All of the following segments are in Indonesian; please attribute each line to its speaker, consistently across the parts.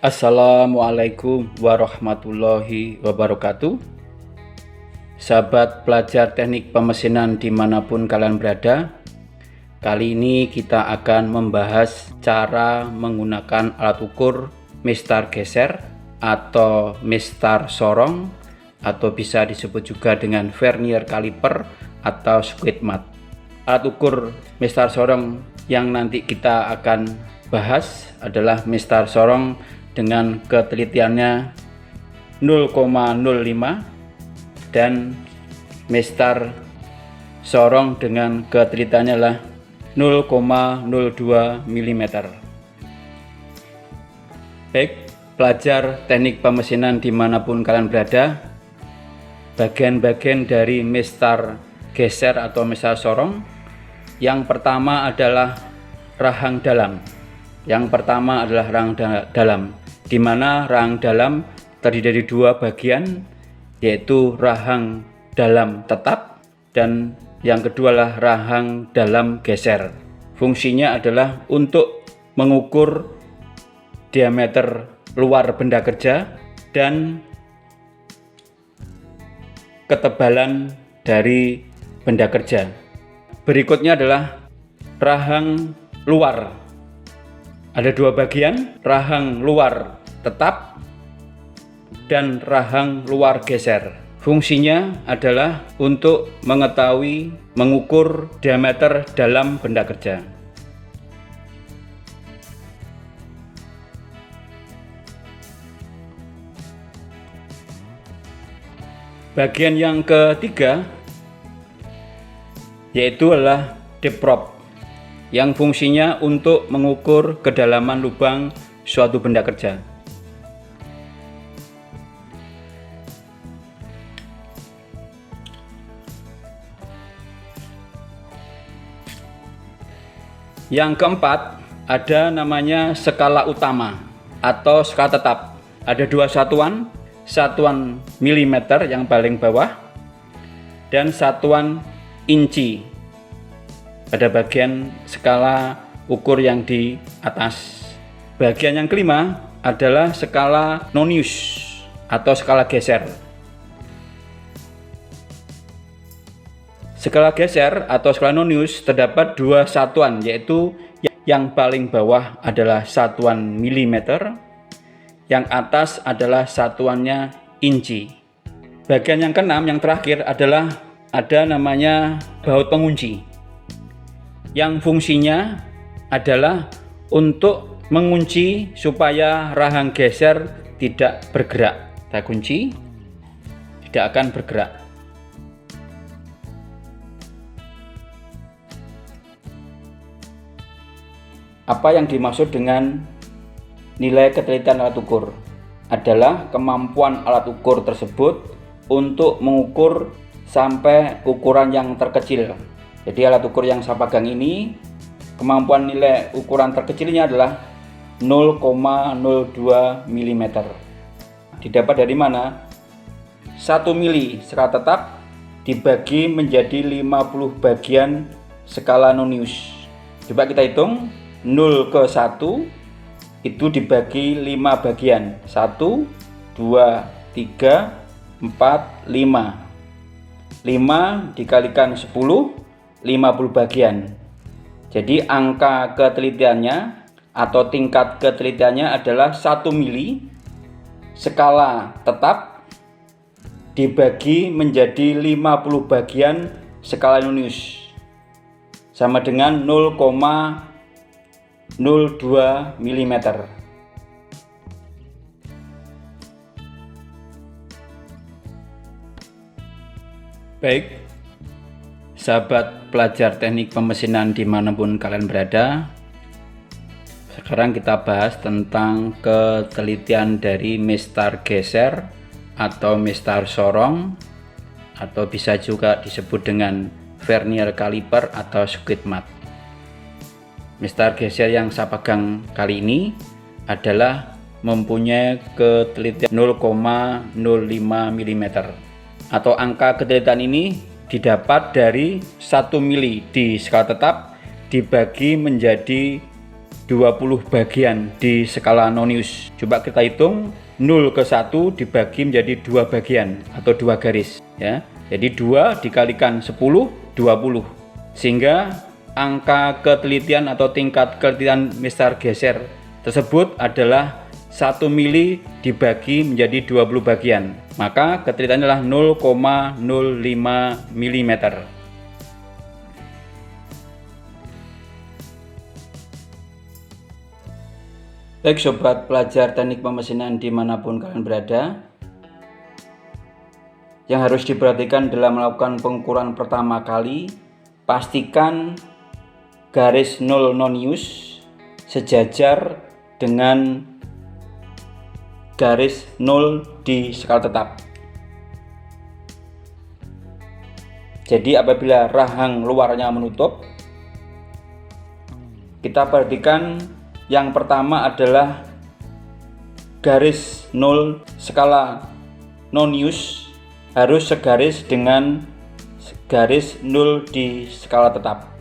Speaker 1: Assalamualaikum warahmatullahi wabarakatuh. Sahabat pelajar teknik pemesinan dimanapun kalian berada, kali ini kita akan membahas cara menggunakan alat ukur mistar geser atau mistar sorong, atau bisa disebut juga dengan vernier caliper atau squid mat. Alat ukur mistar sorong yang nanti kita akan bahas adalah mistar sorong dengan ketelitiannya 0,05 dan mistar sorong dengan ketelitiannya adalah 0,02 mm. Baik, pelajar teknik pemesinan dimanapun kalian berada, bagian-bagian dari mistar geser atau mistar sorong, yang pertama adalah rahang dalam. Yang pertama adalah rahang dalam, di mana rahang dalam terdiri dari dua bagian, yaitu rahang dalam tetap dan yang kedua adalah rahang dalam geser. Fungsinya adalah untuk mengukur diameter luar benda kerja dan ketebalan dari benda kerja. Berikutnya adalah rahang luar. Ada dua bagian, rahang luar tetap dan rahang luar geser. Fungsinya adalah untuk mengetahui, mengukur diameter dalam benda kerja. Bagian yang ketiga yaitu adalah depth probe, yang fungsinya untuk mengukur kedalaman lubang suatu benda kerja. Yang keempat, ada namanya skala utama atau skala tetap. Ada dua satuan, satuan milimeter yang paling bawah dan satuan inci pada bagian skala ukur yang di atas. Bagian yang kelima adalah skala nonius atau skala geser. Skala geser atau skala nonius terdapat dua satuan, yaitu yang paling bawah adalah satuan milimeter, yang atas adalah satuannya inci. Bagian yang keenam, yang terakhir adalah ada namanya baut pengunci, yang fungsinya adalah untuk mengunci supaya rahang geser tidak bergerak. Kita kunci, tidak akan bergerak. Apa yang dimaksud dengan nilai ketelitian alat ukur? Adalah kemampuan alat ukur tersebut untuk mengukur sampai ukuran yang terkecil. Jadi alat ukur yang saya pegang ini, kemampuan nilai ukuran terkecilnya adalah 0,02 mm. Didapat dari mana? 1 mili skala tetap dibagi menjadi 50 bagian skala nonius. Coba kita hitung, 0 ke 1 itu dibagi 5 bagian. 1, 2, 3, 4, 5. 5 dikalikan 10, 50 bagian. Jadi angka ketelitiannya atau tingkat ketelitiannya adalah 1 mili skala tetap dibagi menjadi 50 bagian skala nonius, sama dengan 0,02 mm. Baik, sahabat pelajar teknik pemesinan dimanapun kalian berada, sekarang kita bahas tentang ketelitian dari mistar geser atau mistar sorong, atau bisa juga disebut dengan vernier caliper atau squid mat. Mistar geser yang saya pegang kali ini adalah mempunyai ketelitian 0,05 mm, atau angka ketelitian ini didapat dari 1 mili di skala tetap dibagi menjadi 20 bagian di skala Nonius. Coba kita hitung, 0 ke 1 dibagi menjadi 2 bagian atau 2 garis ya. Jadi 2 dikalikan 10, 20. Sehingga angka ketelitian atau tingkat ketelitian mistar geser tersebut adalah 1 mili dibagi menjadi 20 bagian. Maka ketelitiannya adalah 0,05 mm. Baik sobat pelajar teknik pemesinan dimanapun kalian berada, yang harus diperhatikan dalam melakukan pengukuran pertama kali, pastikan garis 0 Nonius sejajar dengan garis 0 di skala tetap. Jadi apabila rahang luarnya menutup, kita perhatikan yang pertama adalah garis 0 skala Nonius harus segaris dengan garis 0 di skala tetap.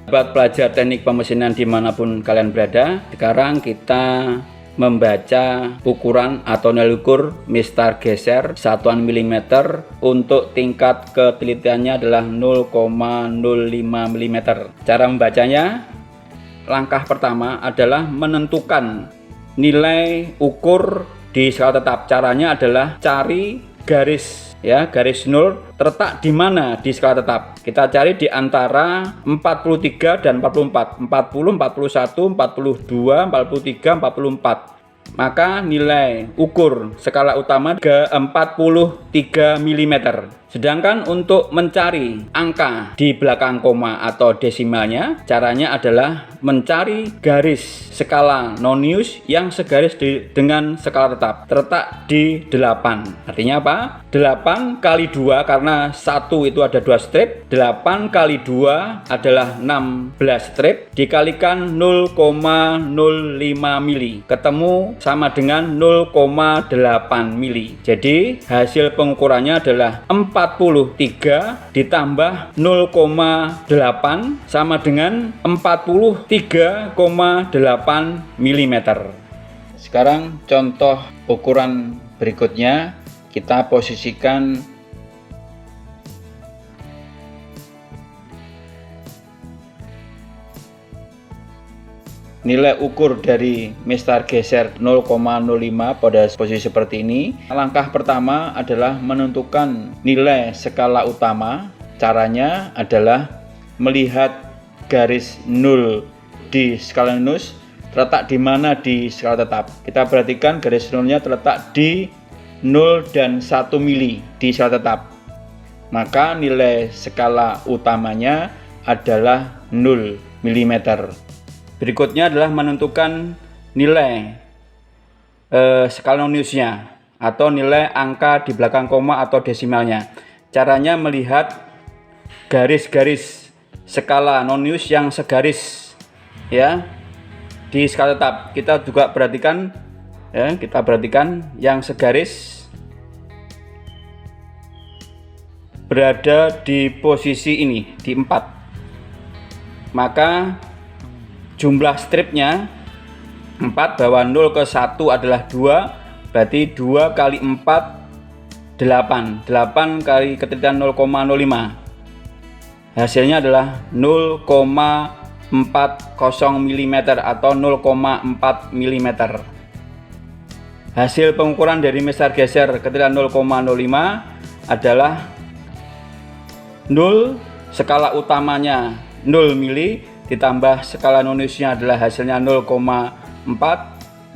Speaker 1: Sahabat pelajar teknik pemesinan dimanapun kalian berada, sekarang kita membaca ukuran atau nilai ukur mistar geser satuan milimeter untuk tingkat ketelitiannya adalah 0,05 mm. Cara membacanya, langkah pertama adalah menentukan nilai ukur di skala tetap. Caranya adalah cari garis ya, garis 0 terletak di mana di skala tetap. Kita cari di antara 43 dan 44, 40, 41, 42, 43, 44. Maka nilai ukur skala utama ke 43 mm. Sedangkan untuk mencari angka di belakang koma atau desimalnya, caranya adalah mencari garis skala Nonius yang segaris dengan skala tetap, terletak di 8. Artinya apa? 8 kali 2, karena 1 itu ada 2 strip, 8 kali 2 adalah 16 strip, dikalikan 0,05 mili, ketemu sama dengan 0,8 mili. Jadi hasil pengukurannya adalah 43 ditambah 0,8 sama dengan 43,8 mm. Sekarang contoh ukuran berikutnya, kita posisikan nilai ukur dari mistar geser 0,05 pada posisi seperti ini. Langkah pertama adalah menentukan nilai skala utama. Caranya adalah melihat garis 0 di skala Nonius terletak di mana di skala tetap. Kita perhatikan garis 0-nya terletak di 0 dan 1 mili di skala tetap. Maka nilai skala utamanya adalah 0 mm. Berikutnya adalah menentukan nilai skala Noniusnya atau nilai angka di belakang koma atau desimalnya. Caranya melihat garis-garis skala Nonius yang segaris ya di skala tetap. Kita juga perhatikan ya, yang segaris berada di posisi ini di 4. Maka jumlah stripnya 4, bahwa 0 ke 1 adalah 2, berarti 2 kali 4 8 kali ketelitian 0,05, hasilnya adalah 0,40 mm atau 0,4 mm. Hasil pengukuran dari mistar geser ketelitian 0,05 adalah 0, skala utamanya 0 mili, ditambah skala Noniusnya adalah hasilnya 0,4,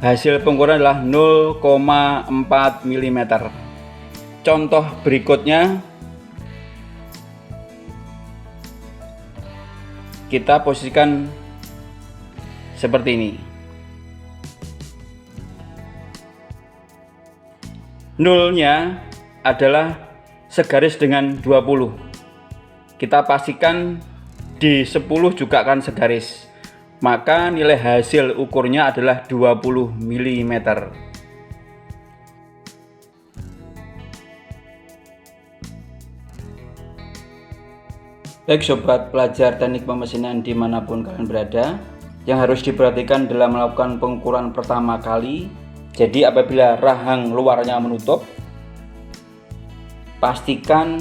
Speaker 1: hasil pengukuran adalah 0,4 mm. Contoh berikutnya, kita posisikan seperti ini. 0-nya adalah segaris dengan 20. Kita pastikan di 10 juga akan segaris, maka nilai hasil ukurnya adalah 20 mm. Baik sobat pelajar teknik pemesinan dimanapun kalian berada, yang harus diperhatikan dalam melakukan pengukuran pertama kali. Jadi apabila rahang luarnya menutup, pastikan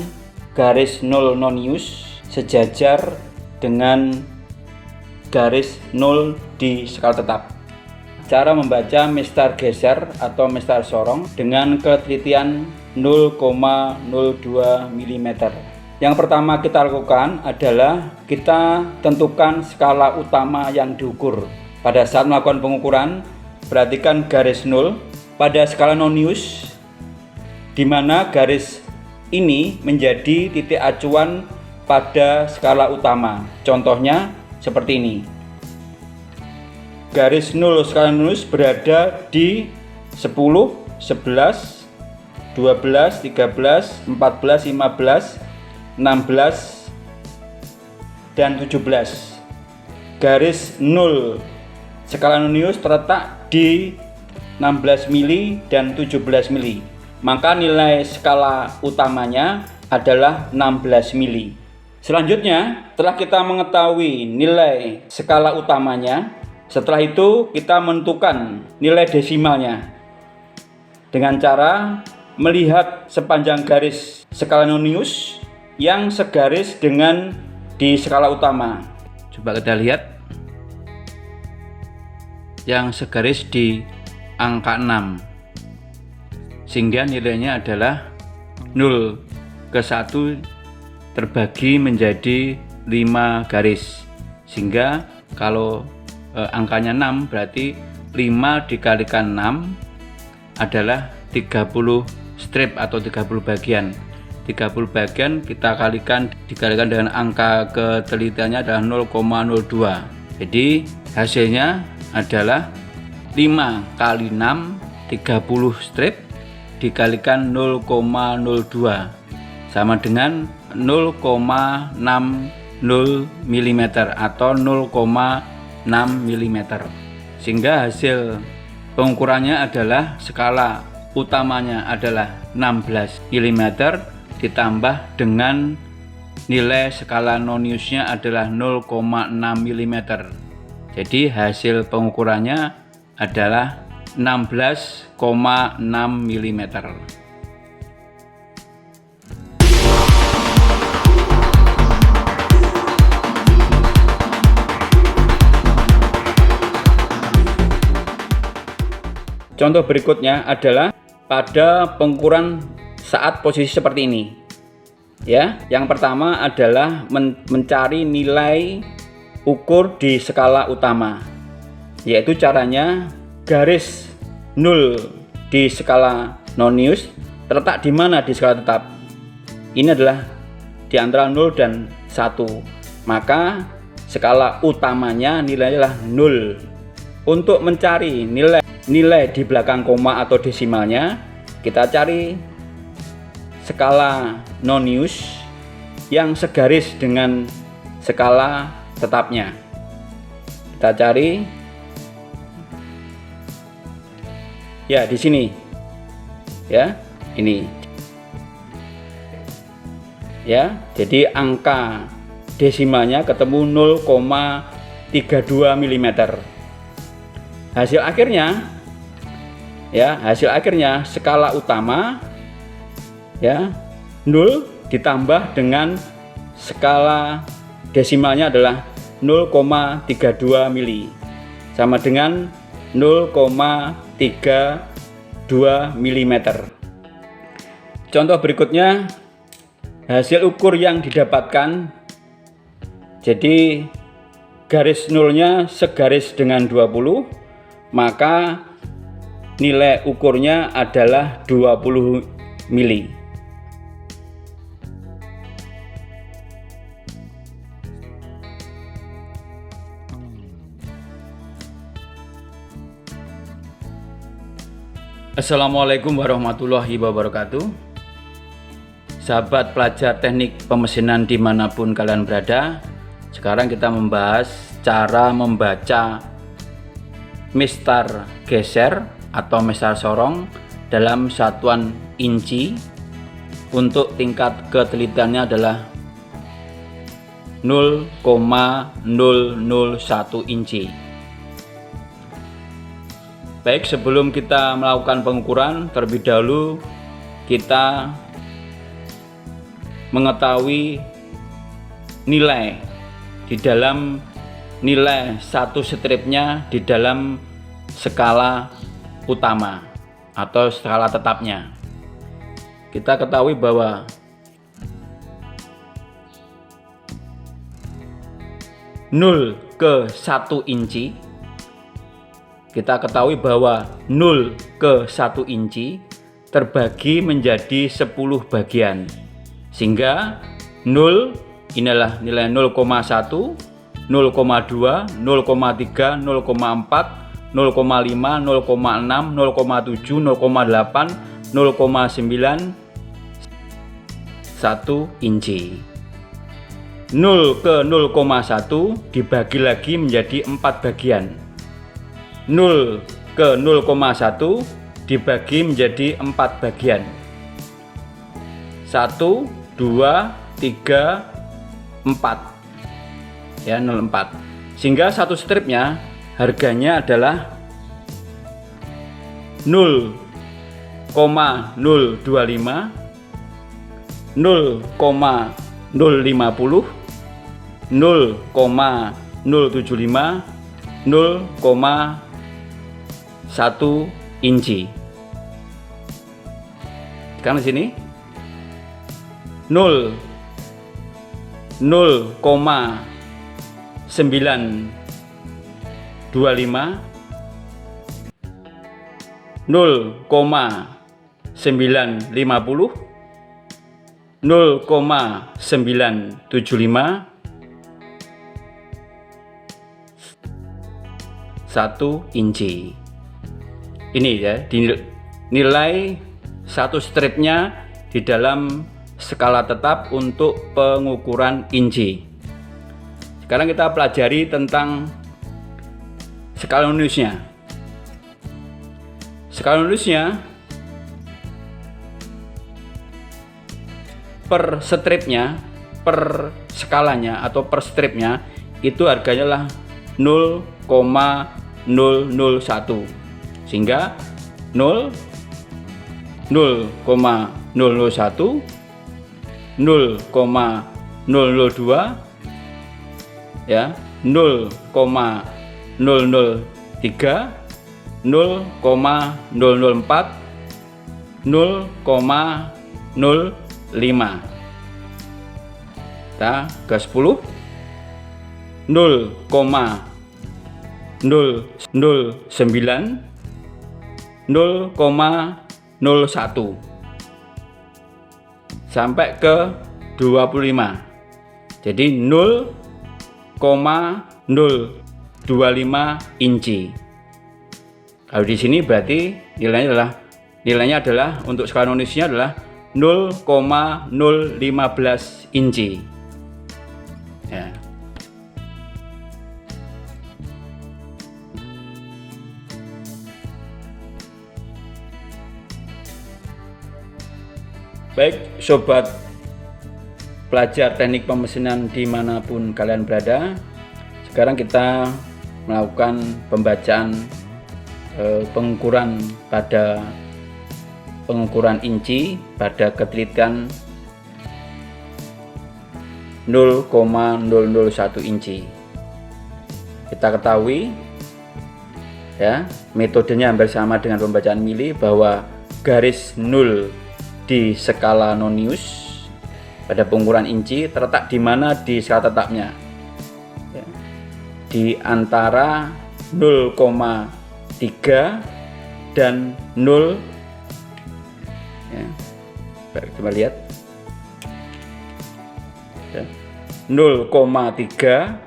Speaker 1: garis 0 nonius sejajar dengan garis 0 di skala tetap. Cara membaca mistar geser atau mistar sorong dengan ketelitian 0,02 mm. Yang pertama kita lakukan adalah kita tentukan skala utama yang diukur. Pada saat melakukan pengukuran, perhatikan garis 0 pada skala nonius, di mana garis ini menjadi titik acuan pada skala utama. Contohnya seperti ini. Garis 0 skala nonius berada di 10, 11, 12, 13, 14, 15, 16 dan 17. Garis 0 skala nonius terletak di 16 mili dan 17 mili. Maka nilai skala utamanya adalah 16 mili. Selanjutnya, setelah kita mengetahui nilai skala utamanya, setelah itu kita menentukan nilai desimalnya dengan cara melihat sepanjang garis skala nonius yang segaris dengan di skala utama. Coba kita lihat yang segaris di angka 6, sehingga nilainya adalah 0 ke 1 terbagi menjadi 5 garis, sehingga kalau angkanya 6 berarti 5 dikalikan 6 adalah 30 strip atau 30 bagian. 30 bagian kita dikalikan dengan angka ketelitiannya adalah 0,02. Jadi hasilnya adalah 5 kali 6 30 strip dikalikan 0,02 sama dengan 0,60 mm atau 0,6 mm. Sehingga hasil pengukurannya adalah skala utamanya adalah 16 mm ditambah dengan nilai skala noniusnya adalah 0,6 mm. Jadi hasil pengukurannya adalah 16,6 mm. Contoh berikutnya adalah pada pengukuran saat posisi seperti ini. Ya, yang pertama adalah mencari nilai ukur di skala utama. Yaitu caranya garis 0 di skala nonius terletak di mana di skala tetap. Ini adalah di antara 0 dan 1. Maka skala utamanya nilainya adalah 0. Untuk mencari nilai di belakang koma atau desimalnya, kita cari skala nonius yang segaris dengan skala tetapnya. Kita cari ya di sini. Ya, ini. Ya, jadi angka desimalnya ketemu 0,32 mm. Hasil akhirnya skala utama ya 0 ditambah dengan skala desimalnya adalah 0,32 mili sama dengan 0,32 mm. Contoh berikutnya, hasil ukur yang didapatkan, jadi garis 0-nya segaris dengan 20, maka nilai ukurnya adalah 20 mili. Assalamualaikum warahmatullahi wabarakatuh. Sahabat pelajar teknik pemesinan dimanapun kalian berada, sekarang kita membahas cara membaca mistar geser atau mistar sorong dalam satuan inci. Untuk tingkat ketelitiannya adalah 0,001 inci. Baik, sebelum kita melakukan pengukuran, terlebih dahulu kita mengetahui nilai di dalam nilai satu stripnya di dalam skala utama atau skala tetapnya. Kita ketahui bahwa 0 ke 1 inci, kita ketahui bahwa 0 ke 1 inci terbagi menjadi 10 bagian, sehingga 0 inilah nilai 0,1, 0,2, 0,3, 0,4, 0,5, 0,6, 0,7, 0,8, 0,9, 1 inci. 0 ke 0,1 dibagi lagi menjadi 4 bagian. 0 ke 0,1 dibagi menjadi 4 bagian. 1, 2, 3, 4. Ya, 0,4. Sehingga satu stripnya harganya adalah 0,025, 0,050, 0,075, 0,1 inci. Sekarang di sini 0,925, 0,950, 0,975, 1 inci. Ini ya, nilai satu stripnya di dalam skala tetap untuk pengukuran inci. Sekarang kita pelajari tentang skala noniusnya. Skala noniusnya per stripnya, per skalanya atau per stripnya itu harganya lah 0,001, sehingga 0, 0,001, 0,002, ya, 0,003, 0,004, 0,05. Kita ke 10, 0,009, 0,01 sampai ke 25. Jadi 0,025 inci. Kalau di sini berarti nilainya adalah untuk skala noniusnya adalah 0,015 inci. Ya. Baik, sobat pelajar teknik pemesinan dimanapun kalian berada, sekarang kita melakukan pembacaan pengukuran inci pada ketelitian 0,001 inci. Kita ketahui ya, metodenya hampir sama dengan pembacaan mili, bahwa garis 0 di skala nonius pada pengukuran inci terletak di mana di skala tetapnya, ya, di antara 0,3 dan 0, ya, coba lihat ya, 0,3,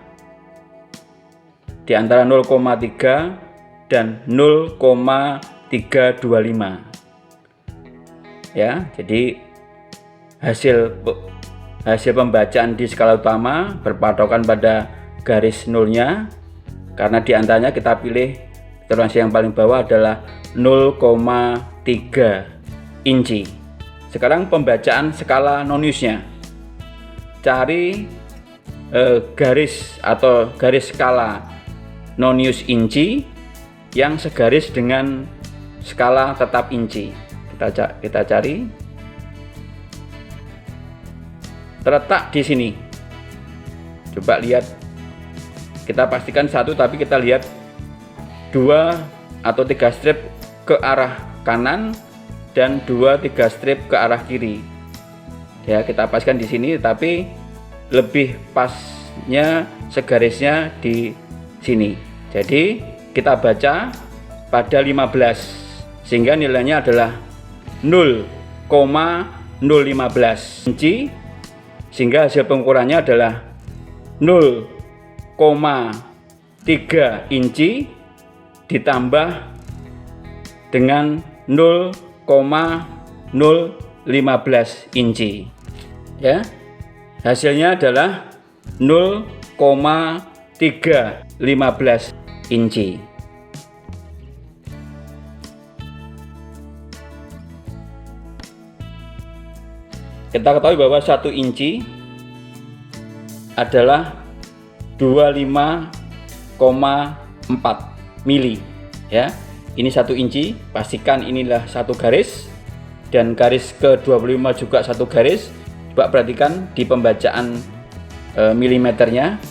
Speaker 1: di antara 0,3 dan 0,325. Ya, jadi hasil pembacaan di skala utama berpatokan pada garis nolnya, karena di antaranya kita pilih toleransi yang paling bawah adalah 0,3 inci. Sekarang pembacaan skala noniusnya, cari garis atau garis skala nonius inci yang segaris dengan skala tetap inci. Kita cari, terletak di sini. Coba lihat, kita pastikan satu, tapi kita lihat 2 atau 3 strip ke arah kanan dan 2-3 strip ke arah kiri. Ya, kita pastikan di sini, tapi lebih pasnya segarisnya di sini. Jadi kita baca pada 15, sehingga nilainya adalah 0,015 inci, sehingga hasil pengukurannya adalah 0,3 inci ditambah dengan 0,015 inci. Ya, hasilnya adalah 0,315 inci. Kita ketahui bahwa 1 inci adalah 25,4 mili. Ya, ini 1 inci. Pastikan inilah satu garis, dan garis ke-25 juga satu garis. Coba perhatikan di pembacaan milimeternya.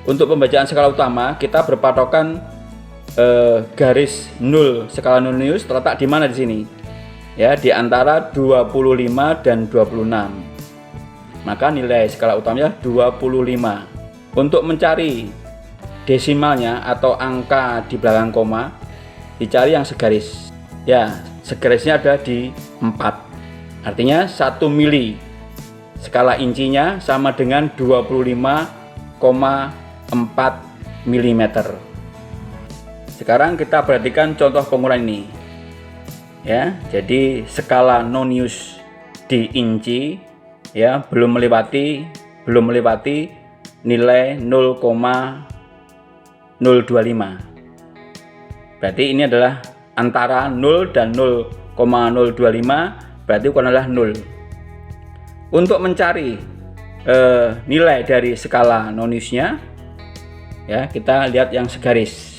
Speaker 1: Untuk pembacaan skala utama kita berpatokan garis 0 skala nonius terletak di mana di sini? Ya, di antara 25 dan 26. Maka nilai skala utamanya 25. Untuk mencari desimalnya atau angka di belakang koma, dicari yang segaris. Ya, segarisnya ada di 4. Artinya 1 mili skala incinya sama dengan 25,4 mm. Sekarang kita perhatikan contoh pengukuran ini. Ya, jadi skala nonius di inci, ya, belum melewati nilai 0,025. Berarti ini adalah antara 0 dan 0,025, berarti ukuran adalah 0. Untuk mencari nilai dari skala noniusnya, ya, kita lihat yang segaris.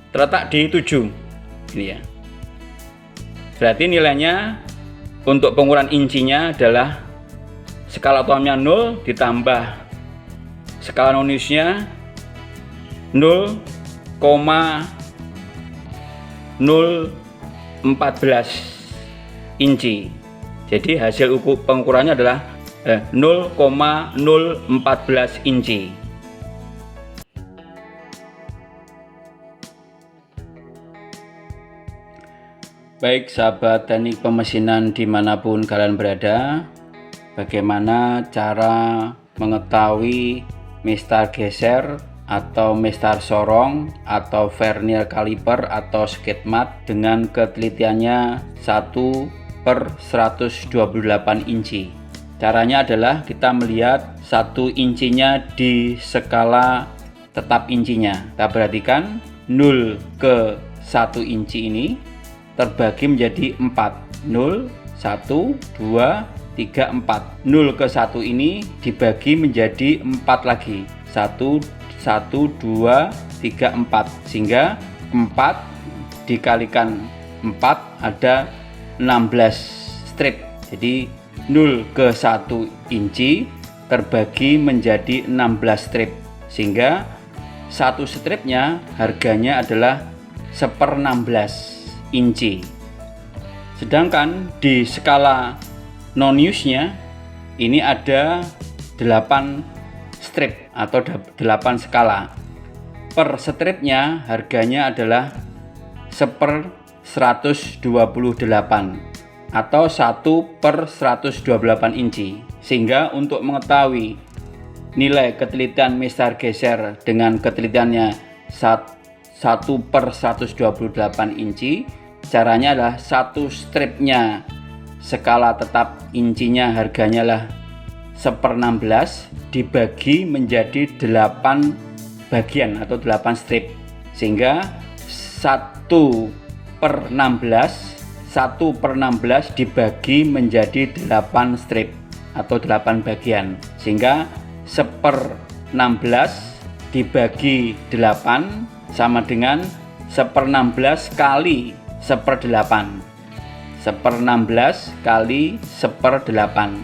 Speaker 1: Terletak di 7 ini, ya. Berarti nilainya untuk pengukuran incinya adalah skala utamanya 0 ditambah skala noniusnya 0,014 inci. Jadi hasil pengukurannya adalah 0,014 inci. Baik sahabat teknik pemesinan dimanapun kalian berada, bagaimana cara mengetahui mistar geser atau mistar sorong atau vernier caliper atau skid mat dengan ketelitiannya 1/128 inci. Caranya adalah kita melihat 1 incinya di skala tetap incinya. Kita perhatikan 0 ke 1 inci ini terbagi menjadi 4. 0, 1, 2, 3, 4. 0 ke 1 ini dibagi menjadi 4 lagi. 1, 2, 3, 4. Sehingga 4 dikalikan 4 ada 16 strip. Jadi 0 ke 1 inci terbagi menjadi 16 strip. Sehingga satu stripnya harganya adalah 1/16 inci. Sedangkan di skala noniusnya ini ada 8 strip atau 8 skala. Per stripnya harganya adalah 1/128 atau 1/128 inci. Sehingga untuk mengetahui nilai ketelitian mistar geser dengan ketelitiannya 1/128 inci, caranya adalah satu stripnya skala tetap incinya harganya lah 1/16 dibagi menjadi 8 bagian atau 8 strip, sehingga satu per 16, 1/16 dibagi menjadi 8 strip atau 8 bagian, sehingga 1/16 dibagi 8 sama dengan 1/16 kali 1/8. 1/16 kali 1/8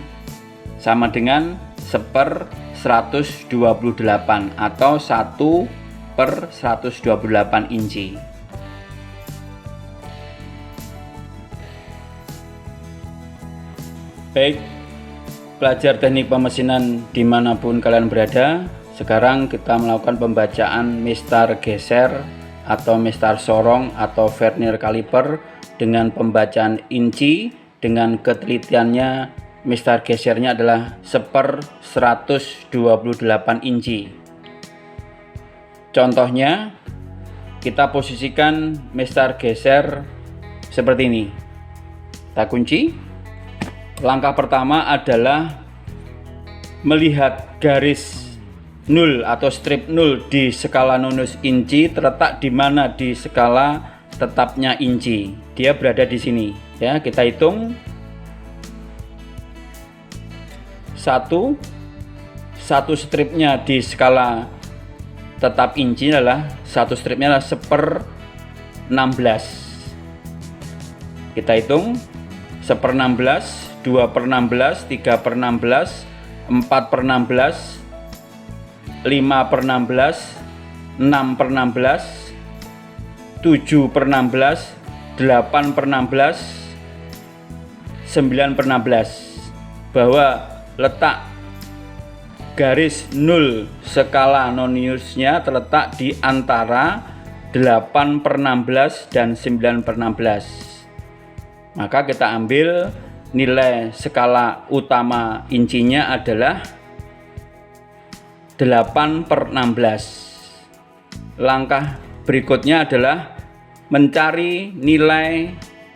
Speaker 1: sama dengan 1/128 atau 1/128 inci. Baik, pelajar teknik pemesinan dimanapun kalian berada, sekarang kita melakukan pembacaan mistar geser atau mistar sorong atau vernier kaliper dengan pembacaan inci, dengan ketelitiannya mistar gesernya adalah 1/128 inci. Contohnya, kita posisikan mistar geser seperti ini. Kita kunci. Langkah pertama adalah melihat garis 0 atau strip 0 di skala nonus inci terletak di mana di skala tetapnya inci. Dia berada di sini. Ya, kita hitung. Satu stripnya di skala tetap inci adalah satu stripnya adalah 1/16. Kita hitung 1/16, 2/16, 3/16, 4/16, 5/16, 6/16, 7/16, 8/16, 9/16, bahwa letak garis 0 skala noniusnya terletak di antara 8/16 dan 9/16. Maka kita ambil nilai skala utama incinya adalah 8/16. Langkah berikutnya adalah mencari nilai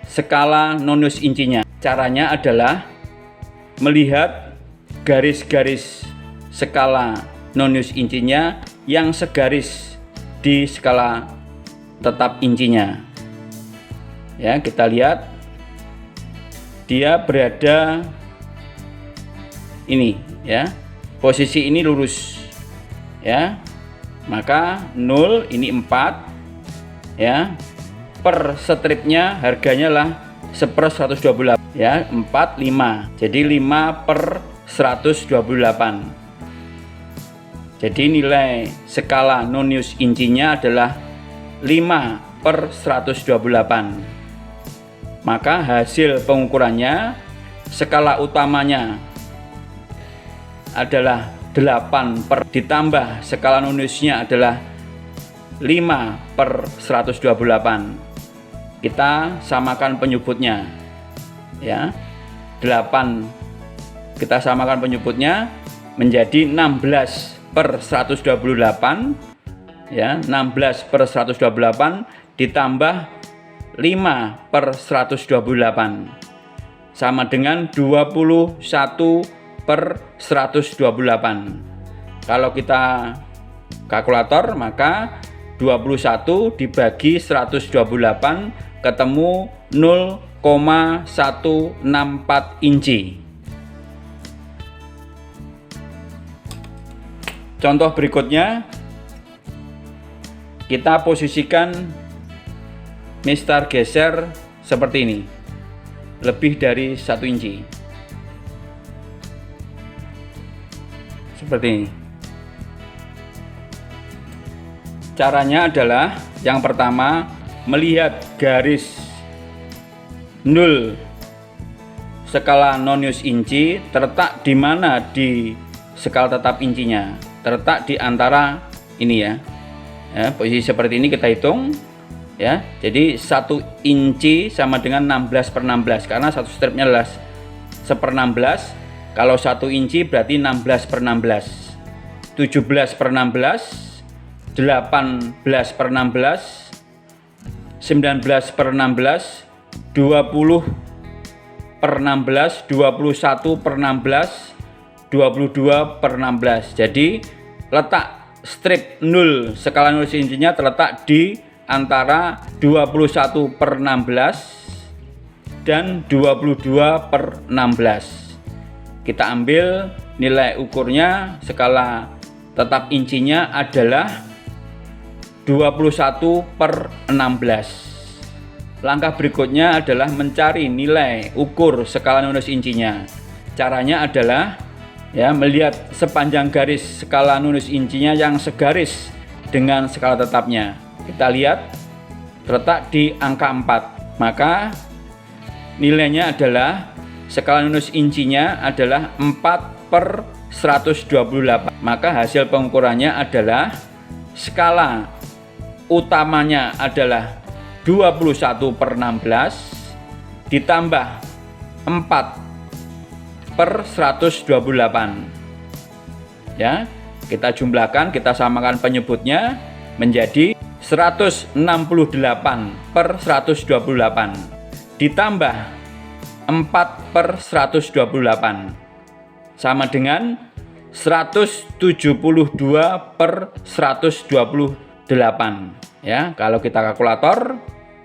Speaker 1: skala nonius incinya. Caranya adalah melihat garis-garis skala nonius incinya yang segaris di skala tetap incinya. Ya, kita lihat dia berada ini, ya. Posisi ini lurus, ya. Maka 0 ini 4, ya. Per stripnya harganya lah 1/128, ya. 4, 5. Jadi 5/128. Jadi nilai skala nonius incinya adalah 5/128. Maka hasil pengukurannya skala utamanya adalah 8 ditambah skala noniusnya adalah 5/128. Kita samakan penyebutnya, ya. 8 kita samakan penyebutnya menjadi 16/128, ya. 16/128 ditambah 5/128 sama dengan 21/128. Kalau kita kalkulator, maka 21 dibagi 128 ketemu 0,164 inci. Contoh berikutnya, kita posisikan mistar geser seperti ini, lebih dari 1 inci, seperti ini. Caranya adalah yang pertama melihat garis 0 skala nonius inci terletak di mana di skala tetap incinya, terletak di antara ini, ya. Posisi seperti ini kita hitung. Ya, jadi 1 inci sama dengan 16/16 karena satu stripnya adalah 1/16. Kalau 1 inci berarti 16/16, 17/16, 18/16, 19/16, 20/16, 21/16, 22/16. Jadi letak strip 0 skala nonius incinya terletak di antara 21/16 dan 22/16. Kita ambil nilai ukurnya, skala tetap incinya adalah 21/16. Langkah berikutnya adalah mencari nilai ukur skala nunus incinya. Caranya adalah melihat sepanjang garis skala nunus incinya yang segaris dengan skala tetapnya. Kita lihat terletak di angka 4. Maka nilainya adalah skala nunus incinya adalah 4/128. Maka hasil pengukurannya adalah skala utamanya adalah 21/16 ditambah 4/128. Kita jumlahkan, kita samakan penyebutnya menjadi 168/128 ditambah 4/128 sama dengan 172/128. Kalau kita kalkulator,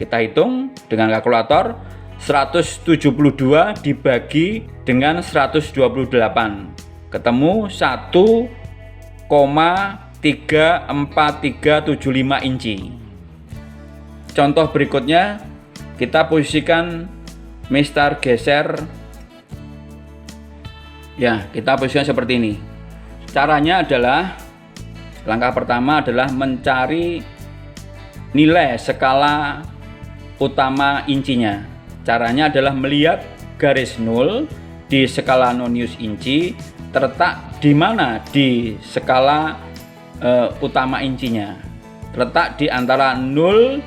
Speaker 1: kita hitung dengan kalkulator, 172 dibagi dengan 128 ketemu 1,34375 inci. Contoh berikutnya, kita posisikan mistar geser. Kita posisikan seperti ini. Caranya adalah, langkah pertama adalah mencari nilai skala utama incinya. Caranya adalah melihat garis 0 di skala nonius inci terletak di mana di skala utama incinya. Terletak di antara 0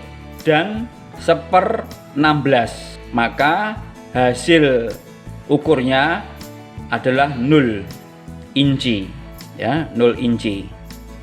Speaker 1: dan 1/16. Maka hasil ukurnya adalah 0 inci. 0 inci.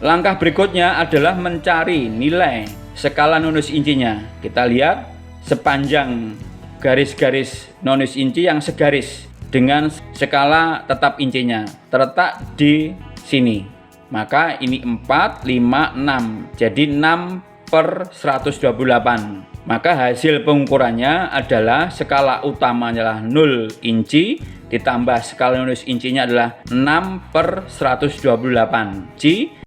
Speaker 1: Langkah berikutnya adalah mencari nilai skala nunus incinya. Kita lihat sepanjang garis-garis nonus inci yang segaris dengan skala tetap incinya terletak di sini. Maka ini 4, 5, 6. Jadi 6/128. Maka hasil pengukurannya adalah skala utamanya adalah 0 inci ditambah skala nonus incinya adalah 6/128 inci